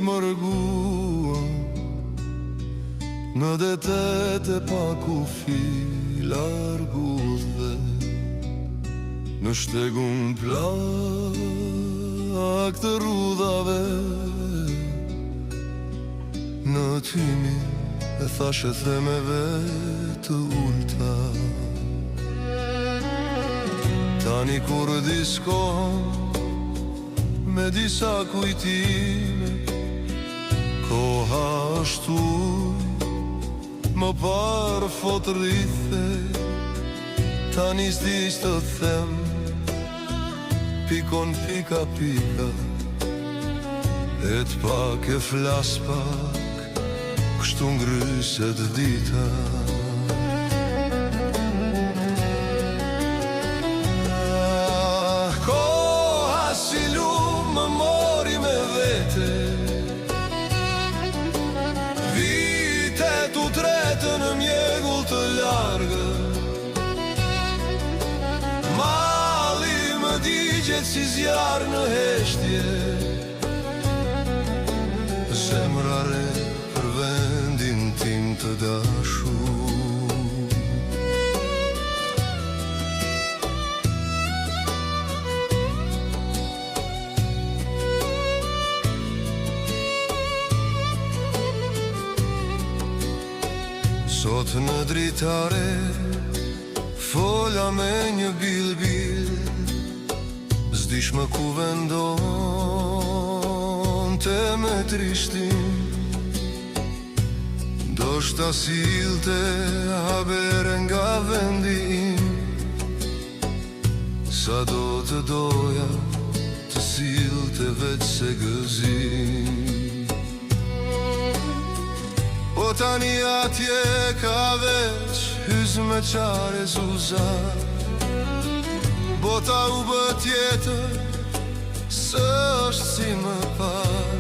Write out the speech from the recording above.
mërguam në detet e pa kufi largu dhe në shtegun plak të rudhave. Në tymi e thashe themeve të ulta, tani kur diskohon me disa kujtime, koha është uj, më parë fot rrithe, tani s'diq të them, pikon pika pika, e t'pak e flas pak, kështu ngryset dita. Koha si lumë më mori me vete, vitet u tretën në mjegull të largë, mali më digjet si zjarë në heshtje, zemra re për vendin tim të dashur. Sot në dritare fola me një bil-bil, s'dish më ku vendon të me trishtim, do shta silte habere nga vendi im, sa do të doja të silte veç se gëzim. Po tani atje ka veç hyzme qare zuzar, bota u bë tjetër, së është si më par.